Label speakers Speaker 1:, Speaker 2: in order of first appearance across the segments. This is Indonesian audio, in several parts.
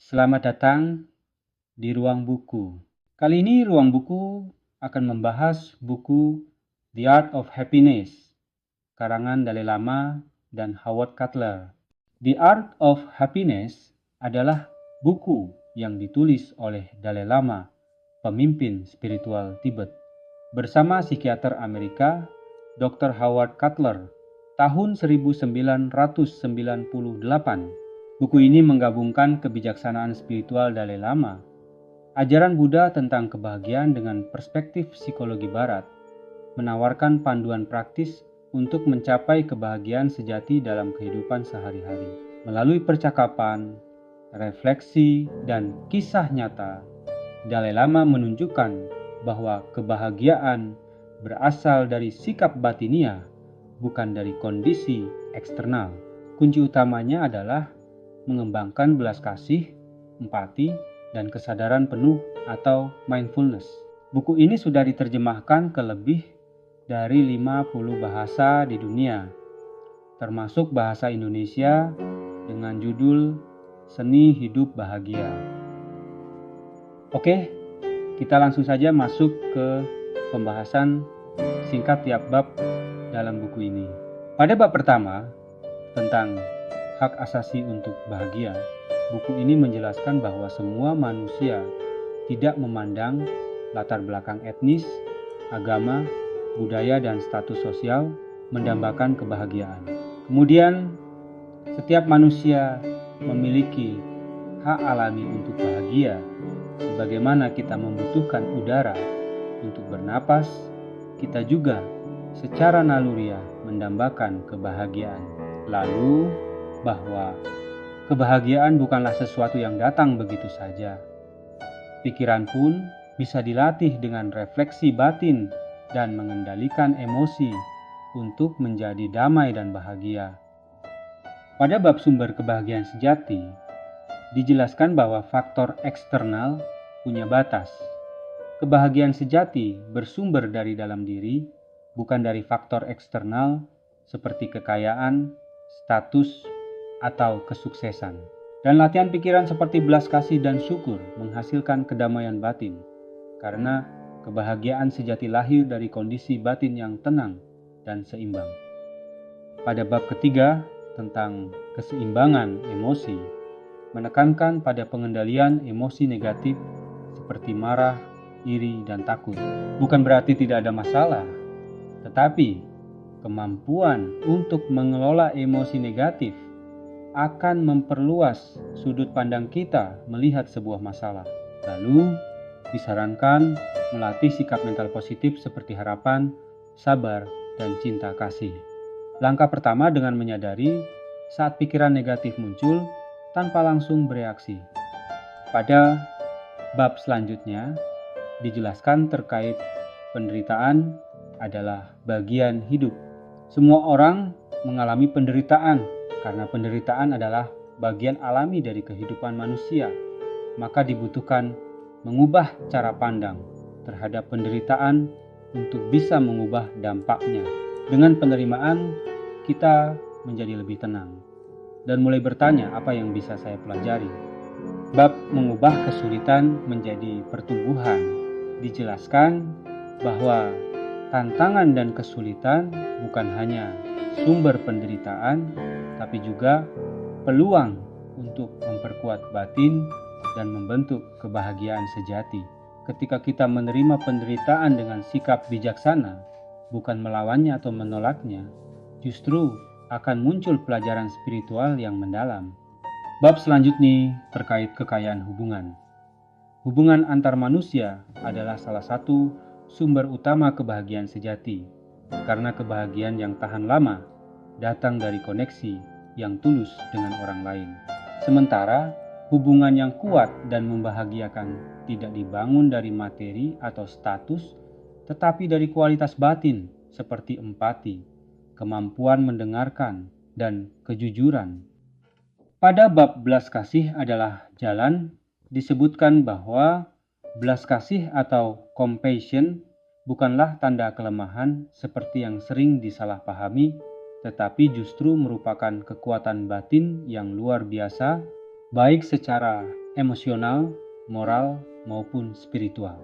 Speaker 1: Selamat datang di Ruang Buku. Kali ini Ruang Buku akan membahas buku The Art of Happiness, karangan Dalai Lama dan Howard Cutler. The Art of Happiness adalah buku yang ditulis oleh Dalai Lama, pemimpin spiritual Tibet, bersama psikiater Amerika Dr. Howard Cutler tahun 1998. Buku ini menggabungkan kebijaksanaan spiritual Dalai Lama, ajaran Buddha tentang kebahagiaan dengan perspektif psikologi Barat, menawarkan panduan praktis untuk mencapai kebahagiaan sejati dalam kehidupan sehari-hari. Melalui percakapan, refleksi, dan kisah nyata, Dalai Lama menunjukkan bahwa kebahagiaan berasal dari sikap batiniah, bukan dari kondisi eksternal. Kunci utamanya adalah mengembangkan belas kasih, empati, dan kesadaran penuh atau mindfulness. Buku ini sudah diterjemahkan ke lebih dari 50 bahasa di dunia, termasuk bahasa Indonesia dengan judul Seni Hidup Bahagia. Oke, kita langsung saja masuk ke pembahasan singkat tiap bab dalam buku ini. Pada bab pertama, tentang hak asasi untuk bahagia, buku ini menjelaskan bahwa semua manusia tidak memandang latar belakang etnis, agama, budaya, dan status sosial mendambakan kebahagiaan. Kemudian, setiap manusia memiliki hak alami untuk bahagia, sebagaimana kita membutuhkan udara untuk bernapas, kita juga secara naluriah mendambakan kebahagiaan. Lalu, bahwa kebahagiaan bukanlah sesuatu yang datang begitu saja. Pikiran pun bisa dilatih dengan refleksi batin dan mengendalikan emosi untuk menjadi damai dan bahagia. Pada bab sumber kebahagiaan sejati, dijelaskan bahwa faktor eksternal punya batas. Kebahagiaan sejati bersumber dari dalam diri, bukan dari faktor eksternal seperti kekayaan, status, atau kesuksesan. Dan latihan pikiran seperti belas kasih dan syukur menghasilkan kedamaian batin, karena kebahagiaan sejati lahir dari kondisi batin yang tenang dan seimbang. Pada bab ketiga tentang keseimbangan emosi, menekankan pada pengendalian emosi negatif seperti marah, iri, dan takut. Bukan berarti tidak ada masalah, tetapi kemampuan untuk mengelola emosi negatif akan memperluas sudut pandang kita melihat sebuah masalah. Lalu, disarankan melatih sikap mental positif seperti harapan, sabar, dan cinta kasih. Langkah pertama dengan menyadari saat pikiran negatif muncul tanpa langsung bereaksi. Pada bab selanjutnya, dijelaskan terkait penderitaan adalah bagian hidup. Semua orang mengalami penderitaan, karena penderitaan adalah bagian alami dari kehidupan manusia. Maka dibutuhkan mengubah cara pandang terhadap penderitaan untuk bisa mengubah dampaknya. Dengan penerimaan, kita menjadi lebih tenang dan mulai bertanya apa yang bisa saya pelajari. Bab mengubah kesulitan menjadi pertumbuhan dijelaskan bahwa tantangan dan kesulitan bukan hanya sumber penderitaan, tapi juga peluang untuk memperkuat batin dan membentuk kebahagiaan sejati. Ketika kita menerima penderitaan dengan sikap bijaksana, bukan melawannya atau menolaknya, justru akan muncul pelajaran spiritual yang mendalam. Bab selanjutnya terkait kekayaan hubungan. Hubungan antar manusia adalah salah satu sumber utama kebahagiaan sejati, karena kebahagiaan yang tahan lama datang dari koneksi yang tulus dengan orang lain. Sementara hubungan yang kuat dan membahagiakan tidak dibangun dari materi atau status, tetapi dari kualitas batin seperti empati, kemampuan mendengarkan, dan kejujuran. Pada bab belas kasih adalah jalan, disebutkan bahwa belas kasih atau compassion bukanlah tanda kelemahan seperti yang sering disalahpahami, tetapi justru merupakan kekuatan batin yang luar biasa, baik secara emosional, moral, maupun spiritual.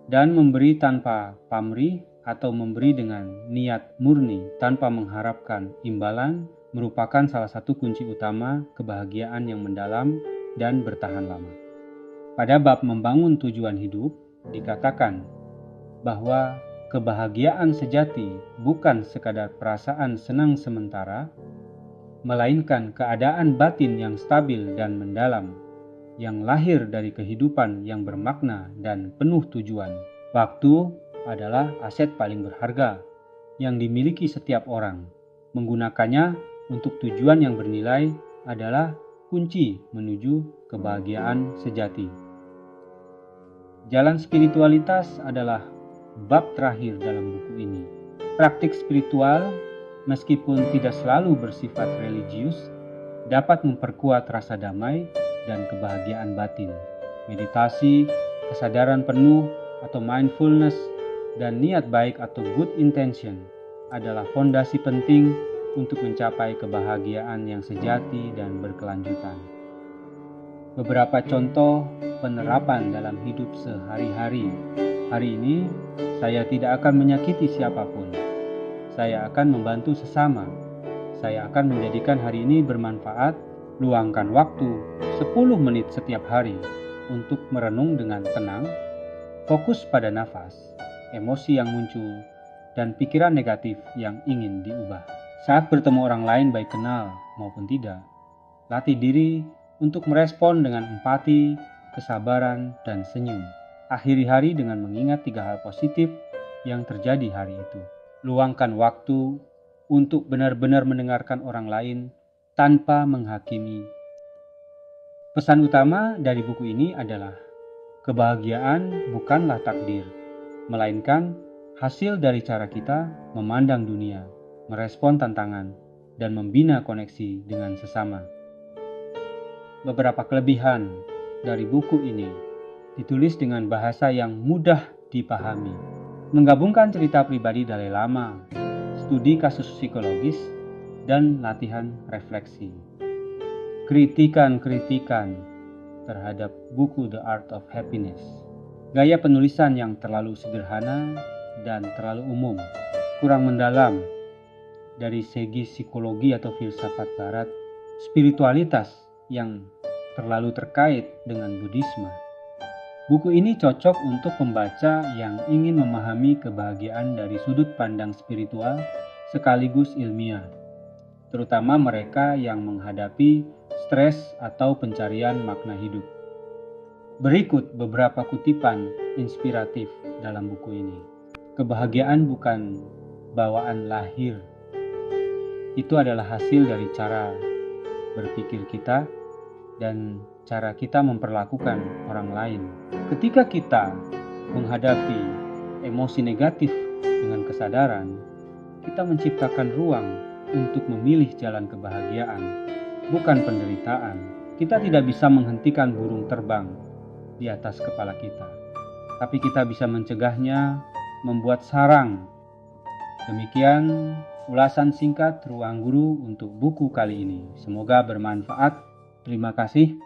Speaker 1: Dan memberi tanpa pamrih atau memberi dengan niat murni tanpa mengharapkan imbalan merupakan salah satu kunci utama kebahagiaan yang mendalam dan bertahan lama. Pada bab membangun tujuan hidup, dikatakan bahwa kebahagiaan sejati bukan sekadar perasaan senang sementara, melainkan keadaan batin yang stabil dan mendalam, yang lahir dari kehidupan yang bermakna dan penuh tujuan. Waktu adalah aset paling berharga yang dimiliki setiap orang. Menggunakannya untuk tujuan yang bernilai adalah kunci menuju kebahagiaan sejati. Jalan spiritualitas adalah bab terakhir dalam buku ini. Praktik spiritual, meskipun tidak selalu bersifat religius, dapat memperkuat rasa damai dan kebahagiaan batin. Meditasi, kesadaran penuh atau mindfulness, dan niat baik atau good intention adalah fondasi penting untuk mencapai kebahagiaan yang sejati dan berkelanjutan. Beberapa contoh penerapan dalam hidup sehari-hari. Hari ini, saya tidak akan menyakiti siapapun. Saya akan membantu sesama. Saya akan menjadikan hari ini bermanfaat, luangkan waktu 10 menit setiap hari untuk merenung dengan tenang, fokus pada nafas, emosi yang muncul, dan pikiran negatif yang ingin diubah. Saat bertemu orang lain baik kenal maupun tidak, latih diri untuk merespon dengan empati, kesabaran, dan senyum. Akhiri hari dengan mengingat 3 hal positif yang terjadi hari itu. Luangkan waktu untuk benar-benar mendengarkan orang lain tanpa menghakimi. Pesan utama dari buku ini adalah kebahagiaan bukanlah takdir, melainkan hasil dari cara kita memandang dunia, merespon tantangan, dan membina koneksi dengan sesama. Beberapa kelebihan dari buku ini ditulis dengan bahasa yang mudah dipahami, menggabungkan cerita pribadi Dalai Lama, studi kasus psikologis, dan latihan refleksi. Kritikan-kritikan terhadap buku The Art of Happiness. Gaya penulisan yang terlalu sederhana dan terlalu umum, kurang mendalam dari segi psikologi atau filsafat barat, spiritualitas yang terlalu terkait dengan Buddhisme. Buku ini cocok untuk pembaca yang ingin memahami kebahagiaan dari sudut pandang spiritual sekaligus ilmiah, terutama mereka yang menghadapi stres atau pencarian makna hidup. Berikut beberapa kutipan inspiratif dalam buku ini. Kebahagiaan bukan bawaan lahir. Itu adalah hasil dari cara berpikir kita dan cara kita memperlakukan orang lain. Ketika kita menghadapi emosi negatif dengan kesadaran, kita menciptakan ruang untuk memilih jalan kebahagiaan, bukan penderitaan. Kita tidak bisa menghentikan burung terbang di atas kepala kita, tapi kita bisa mencegahnya membuat sarang. Demikian ulasan singkat Ruang Guru untuk buku kali ini. Semoga bermanfaat. Terima kasih.